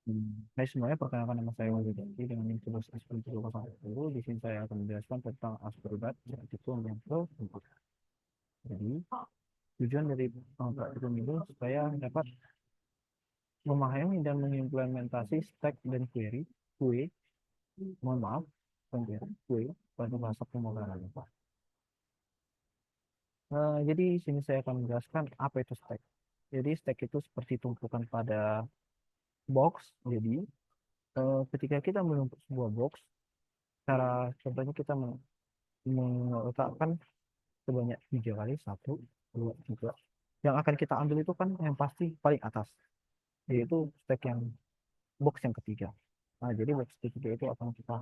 Hai semuanya, perkenalkan nama saya Wahyu Janji dengan Introduksi Asper 010. Di sini saya akan menjelaskan tentang Asperbat, yaitu yang ke-4. Jadi, tujuan dari praktikum itu supaya dapat memahami dan mengimplementasi stack dan query, mohon maaf, bukan query, pada bahasa pemrograman. Jadi, di sini saya akan menjelaskan apa itu stack. Jadi, stack itu seperti tumpukan pada box. Jadi, ketika kita menumpuk sebuah box, cara contohnya kita meletakkan sebanyak 3 kali, satu, dua, tiga. Yang akan kita ambil itu kan yang pasti paling atas, yaitu stack yang box yang ketiga. Nah, jadi box ketiga itu akan kita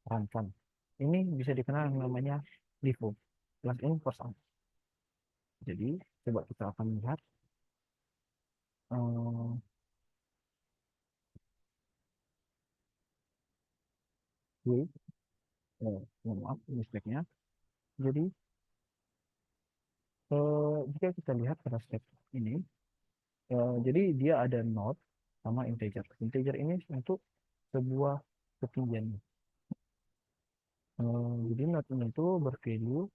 rancang. Ini bisa dikenal namanya LIFO, last in first out. Jadi coba kita akan lihat eh, dulu, maaf ini stacknya. Jadi jika kita lihat pada stack ini, jadi dia ada node sama integer. Integer ini untuk sebuah ketinggian. Jadi node ini itu bervalue,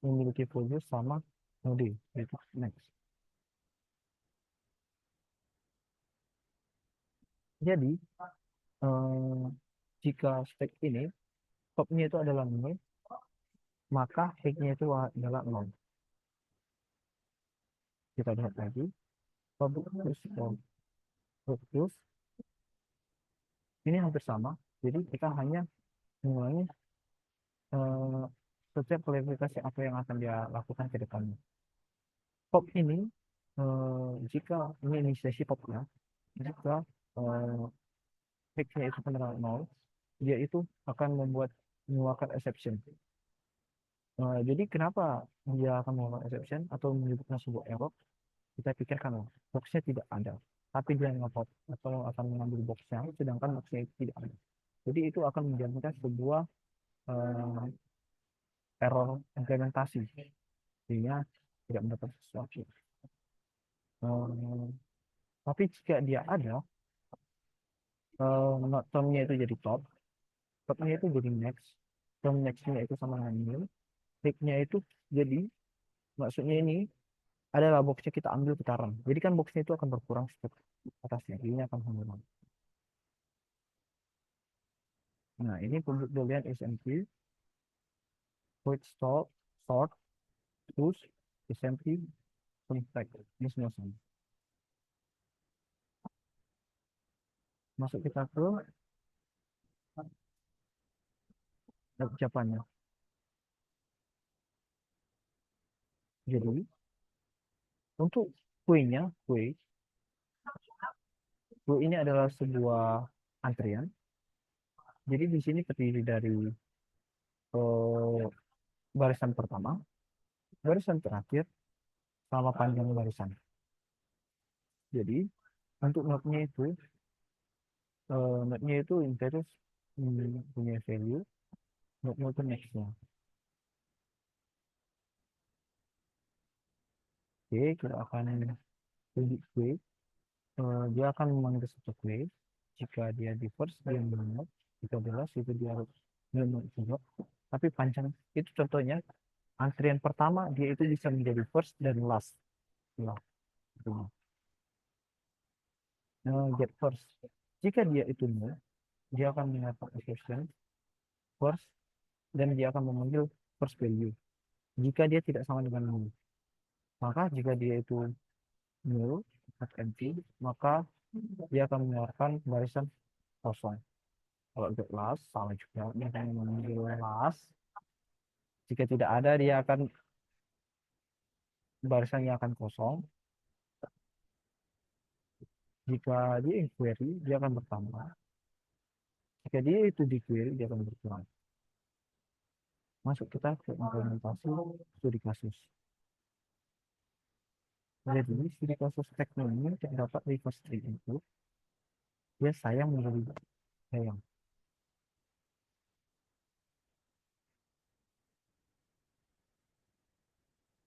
memiliki value sama node, yaitu next. Jadi eh, jika stack ini topnya itu adalah nol, maka hacknya itu adalah nol. Kita lihat lagi, public plus ini hampir sama. Jadi kita hanya mengulangi eh, setiap klarifikasi apa yang akan dia lakukan ke depannya. Pop ini jika ini sesi popnya, jika eh, hacknya itu benar nol, dia itu akan mengeluarkan exception. Jadi kenapa dia akan mengeluarkan exception atau menyebutkan sebuah error? Kita pikirkan boxnya tidak ada, tapi dia ngepop atau akan mengambil boxnya, sedangkan boxnya itu tidak ada. Jadi itu akan menjadikan sebuah eh, error implementasi, sehingga tidak mendapat sesuatu. Eh, tapi jika dia ada, termnya itu jadi top, topnya itu jadi next, term nextnya itu sama dengan nil, ticknya itu jadi, maksudnya ini adalah boxnya kita ambil putaran. Jadi kan boxnya itu akan berkurang setiap atasnya, jadinya akan mengulang. Nah, ini public boolean SMP, void stop, sort, push, SMP, contact. Ini semua sama. Masuk kita ke ucapannya. Jadi, untuk kue ini adalah sebuah antrian. Jadi di sini terdiri dari eh, barisan pertama, barisan terakhir, sama panjang barisan. Jadi untuk node-nya itu interior punya value, node-nya itu next-nya. Oke, kita akan tunjuk kue. Dia akan memanggil satu kue. Jika dia di first, dia menurut. Jika di last, itu dia menurut juga. Tapi panjang itu contohnya antrian pertama dia itu bisa menjadi first dan last. Nah, get first. Jika dia itu nol, dia akan mengatakan assertion first dan dia akan memanggil first value. Jika dia tidak sama dengan nol, maka jika dia itu nol atau empty, maka dia akan mengeluarkan barisan kosong. Kalau get last sama juga, dia akan memanggil last. Jika tidak ada, dia akan barisannya akan kosong. Jika dia inquiry, dia akan bertambah. Jika dia itu di query, dia akan berkurang. Masuk kita ke implementasi studi kasus. Jadi, studi kasus teknologi terdapat reverse tree input. Dia sayang menjadi sayang.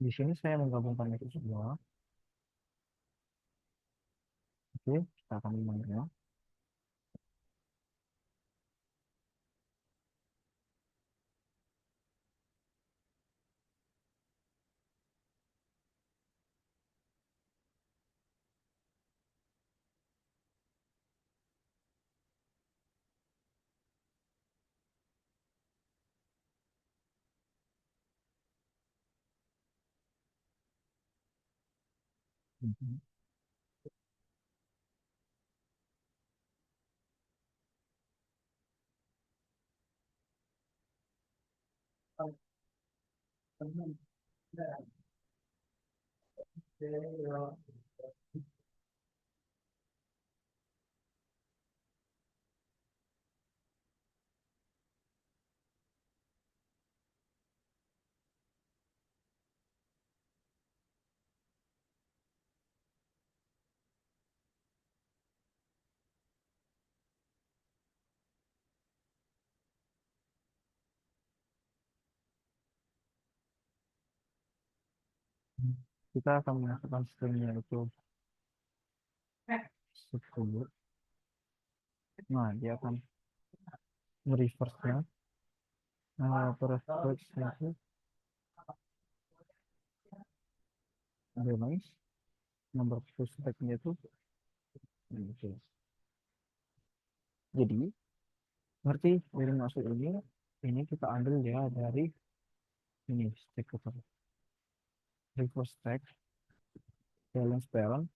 Di sini saya menggabungkan itu semua. Oke, kita akan memangnya. Mhm. Kita akan memasukkan stringnya itu 10. Nah, dia akan mereverse-nya. Nah, terus itu ada noise. Nomor suspeknya itu gitu. Jadi, ngerti dari maksud ini kita ambil ya dari ini stack over reverse stack, balance balance,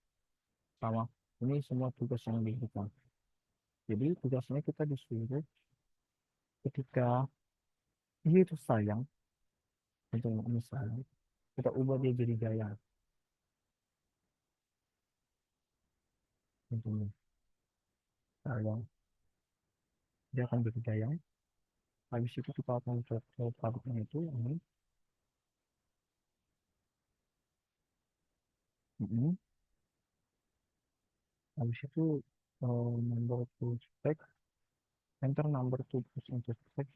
sama ini semua tugas yang diberikan. Jadi tugasnya kita disuruh ketika dia itu sayang, untuk ini sayang, kita ubah dia jadi gaya. Contohnya sayang, dia akan jadi gaya. Habis itu kita akan coba tabutnya itu ini. Ini. Habis itu number to spec, enter number to push into spec.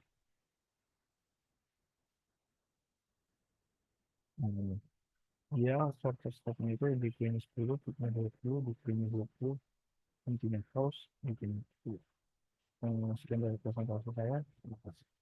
Nah, ini. Dia short stepnya itu di finish 10, fitnya 20, di finish 20, continue close, di finish 10. Sekian dari presentasi saya. Terima kasih.